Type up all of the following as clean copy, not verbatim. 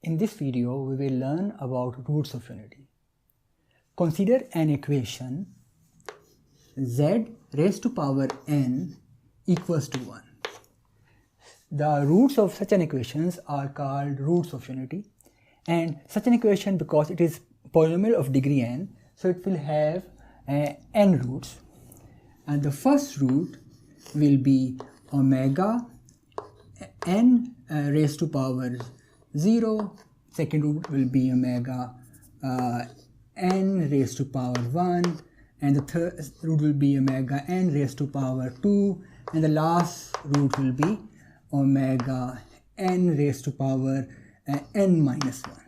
In this video, we will learn about roots of unity. Consider an equation z raised to power n equals to 1. The roots of such an equations are called roots of unity, and such an equation, because it is polynomial of degree n, so it will have n roots, and the first root will be omega n raised to power 0, second root will be omega n raised to power 1, and the third root will be omega n raised to power 2, and the last root will be omega n raised to power n minus 1,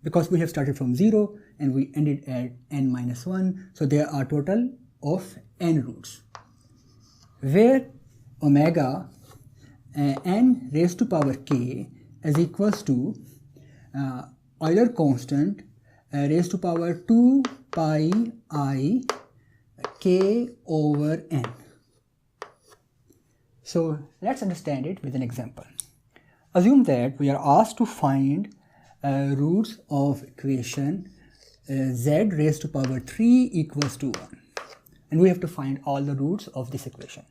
because we have started from 0 and we ended at n minus 1, so there are total of n roots, where omega n raised to power k is equals to Euler constant raised to power 2 pi I k over n. So let's understand it with an example. Assume that we are asked to find roots of equation z raised to power 3 equals to 1, and we have to find all the roots of this equation.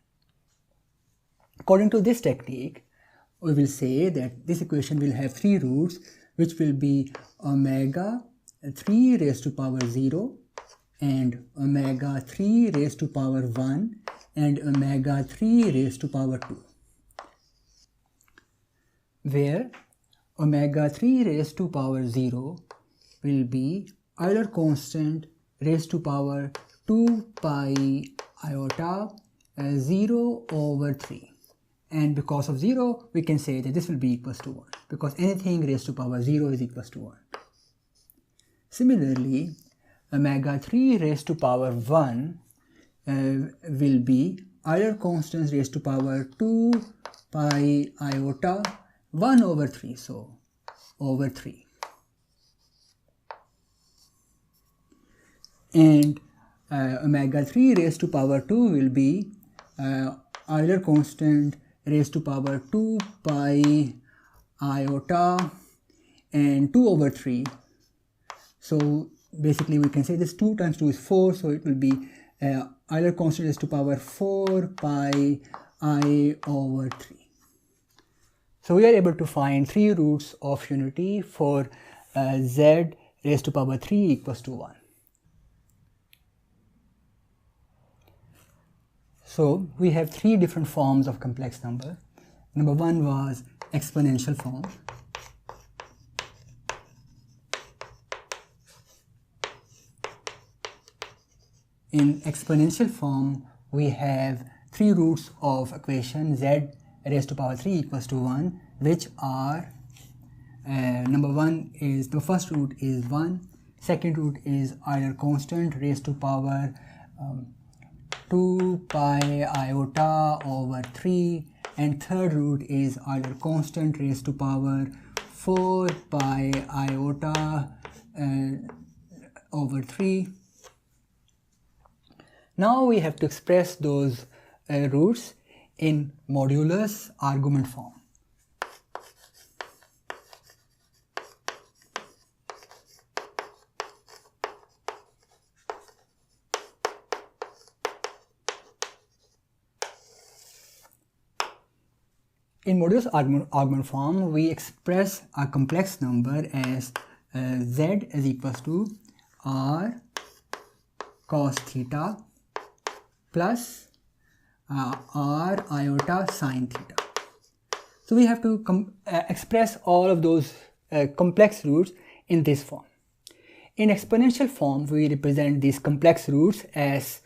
According to this technique, we will say that this equation will have three roots, which will be omega 3 raised to power 0 and omega 3 raised to power 1 and omega 3 raised to power 2, where omega 3 raised to power 0 will be Euler constant raised to power 2 pi iota 0 over 3. And because of 0, we can say that this will be equals to 1, because anything raised to power 0 is equals to 1. Similarly, omega 3 raised to power 1 will be Euler constant raised to power 2 pi iota 1 over 3, so over 3. And omega 3 raised to power 2 will be Euler constant raised to power 2 pi iota and 2 over 3. So basically we can say this 2 times 2 is 4, so it will be Euler constant raised to power 4 pi I over 3. So we are able to find three roots of unity for z raised to power 3 equals to 1. So we have three different forms of complex number. Number one was exponential form. In exponential form, we have three roots of equation z raised to power 3 equals to 1, which are number one is, the first root is 1, second root is Euler constant raised to power 2 pi iota over 3, and third root is Euler constant raised to power 4 pi iota over 3. Now we have to express those roots in modulus argument form. In modulus argument form, we express a complex number as z is equals to r cos theta plus r iota sine theta. So we have to express all of those complex roots in this form. In exponential form, we represent these complex roots as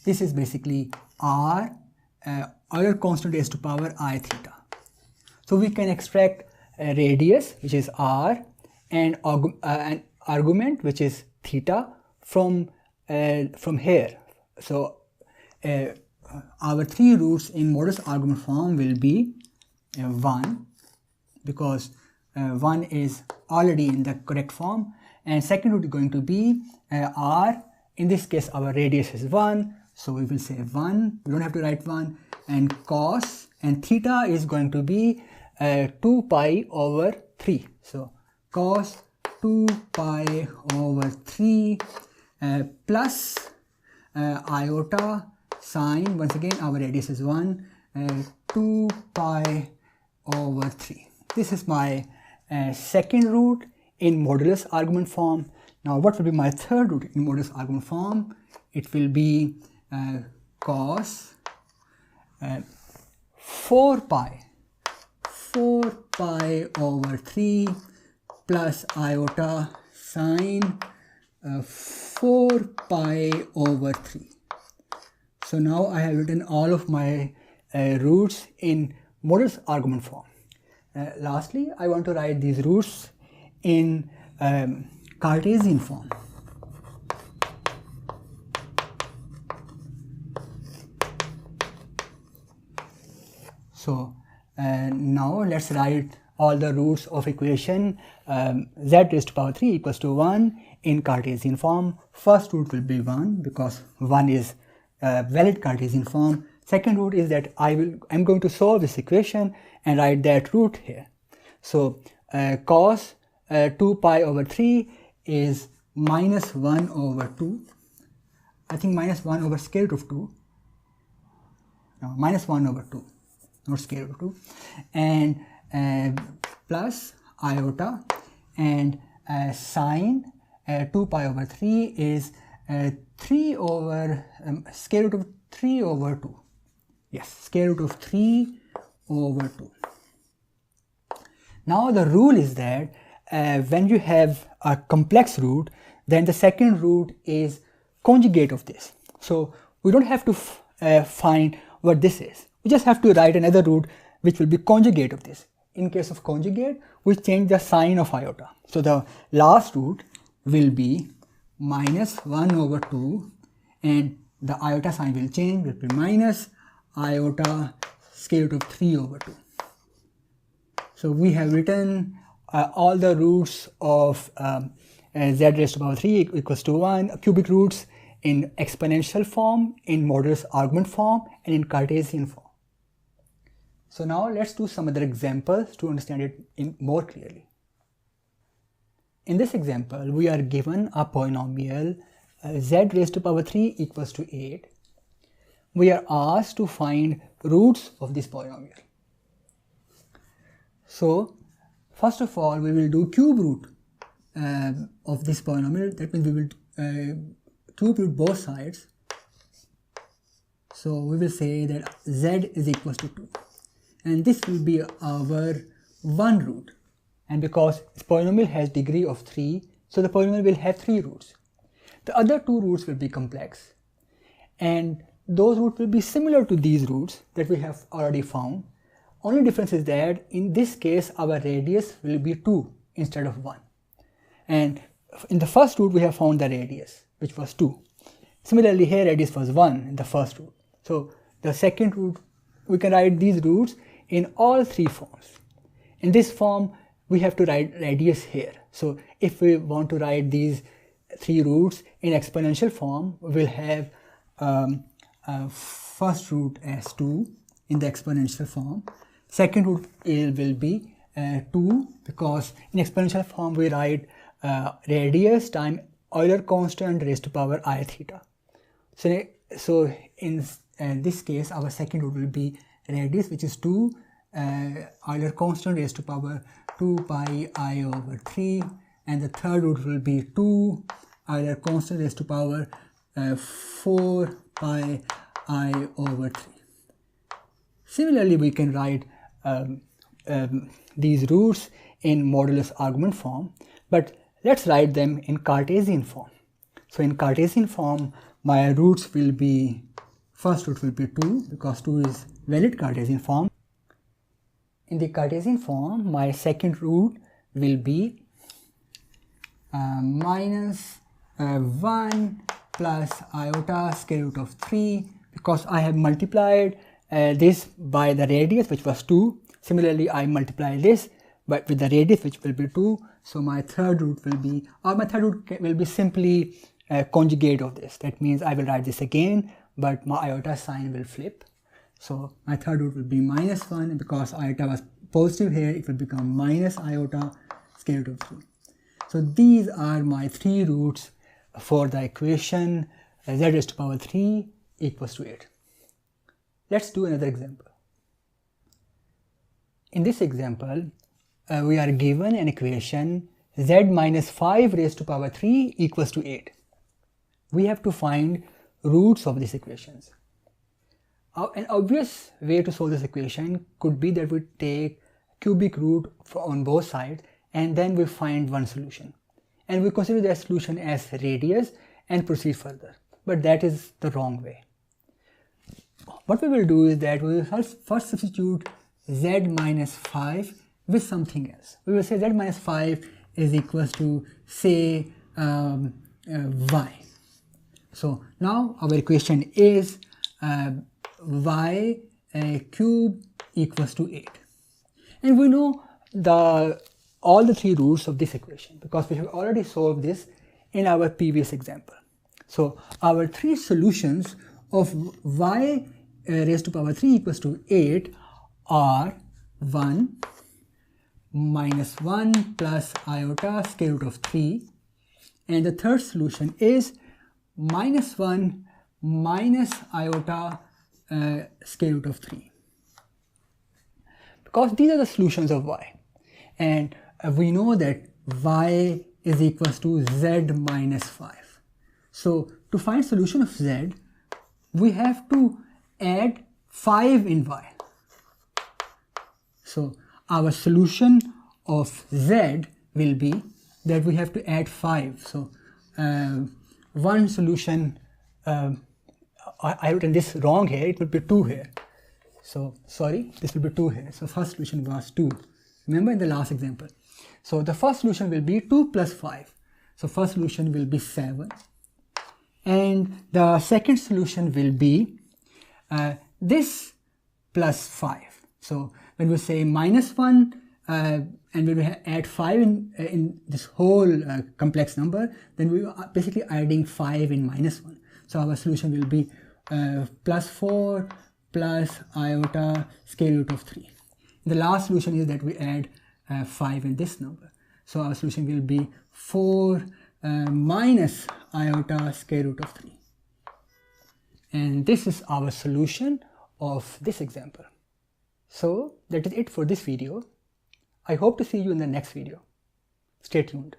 this is basically r Euler constant raised to power I theta. So we can extract a radius, which is r, and an argument, which is theta, from here. So our three roots in modulus argument form will be 1, because 1 is already in the correct form, and second root is going to be r. In this case, our radius is 1, so we will say 1. We don't have to write 1. And cos and theta is going to be 2 pi over 3. So cos 2 pi over 3 plus iota sine, once again our radius is 1, 2 pi over 3. This is my second root in modulus argument form. Now what will be my third root in modulus argument form? It will be cos 4 pi over 3 plus iota sine 4 pi over 3. So now I have written all of my roots in modulus argument form. Lastly, I want to write these roots in Cartesian form. So now let's write all the roots of equation z raised to power 3 equals to 1 in Cartesian form. First root will be 1 because 1 is valid Cartesian form. Second root is that I'm going to solve this equation and write that root here. So cos 2 pi over 3 is minus 1 over 2. I think minus 1 over square root of 2. No, minus 1 over 2, not square root of 2. And plus iota, and sine 2 pi over 3 is 3 over square root of 3 over 2. Yes, square root of 3 over 2. Now the rule is that when you have a complex root, then the second root is conjugate of this. So we don't have to find what this is. We just have to write another root which will be conjugate of this. In case of conjugate, we change the sign of iota. So the last root will be minus 1 over 2, and the iota sign will change, will be minus iota square root of 3 over 2. So we have written all the roots of z raised to power 3 equals to 1, cubic roots in exponential form, in modulus argument form, and in Cartesian form. So now let's do some other examples to understand it more clearly. In this example, we are given a polynomial z raised to power 3 equals to 8. We are asked to find roots of this polynomial. So first of all, we will do cube root of this polynomial. That means we will cube root both sides. So we will say that z is equals to 2. And this will be our one root. And because this polynomial has degree of 3, so the polynomial will have 3 roots. The other 2 roots will be complex. And those roots will be similar to these roots that we have already found. Only difference is that in this case our radius will be 2 instead of 1. And in the first root we have found the radius, which was 2. Similarly here radius was 1 in the first root. So the second root, we can write these roots in all 3 forms. In this form we have to write radius here. So if we want to write these 3 roots in exponential form, we will have first root as 2 in the exponential form. Second root will be 2, because in exponential form we write radius times Euler constant raised to power I theta. So in this case our second root will be radius, which is 2, Euler constant raised to power 2 pi I over 3, and the third root will be 2 Euler constant raised to power 4 pi I over 3. Similarly, we can write these roots in modulus argument form, but let's write them in Cartesian form. So in Cartesian form, my roots will be, first root will be 2, because 2 is valid Cartesian form. In the Cartesian form, my second root will be minus 1 plus iota square root of 3, because I have multiplied this by the radius, which was 2. Similarly, I multiply this but with the radius, which will be 2. So my third root will be, or my third root will be simply conjugate of this. That means I will write this again, but my iota sign will flip. So my third root will be minus 1, and because iota was positive here, it will become minus iota square root of 3. So these are my 3 roots for the equation z raised to power 3 equals to 8. Let's do another example. In this example, we are given an equation z minus 5 raised to power 3 equals to 8. We have to find roots of these equations. An obvious way to solve this equation could be that we take cubic root on both sides and then we find one solution. And we consider that solution as radius and proceed further. But that is the wrong way. What we will do is that we will first substitute z minus 5 with something else. We will say z minus 5 is equals to, say, y. So now our equation is y cube equals to 8. And we know all the 3 roots of this equation because we have already solved this in our previous example. So our 3 solutions of y raised to power 3 equals to 8 are 1 minus 1 plus iota square root of 3, and the third solution is minus 1 minus iota square root of 3. Because these are the solutions of y, and we know that y is equals to z minus 5. So to find solution of z, we have to add 5 in y. So our solution of z will be that we have to add 5. So one solution, I written this wrong here, it would be 2 here. So sorry, this will be 2 here. So first solution was 2. Remember in the last example. So the first solution will be 2 plus 5. So first solution will be 7. And the second solution will be this plus 5. So when we say minus 1 and when we add 5 in this whole complex number, then we are basically adding 5 in minus 1. So our solution will be plus 4 plus iota square root of 3. The last solution is that we add 5 in this number. So our solution will be 4 minus iota square root of 3. And this is our solution of this example. So that is it for this video. I hope to see you in the next video. Stay tuned.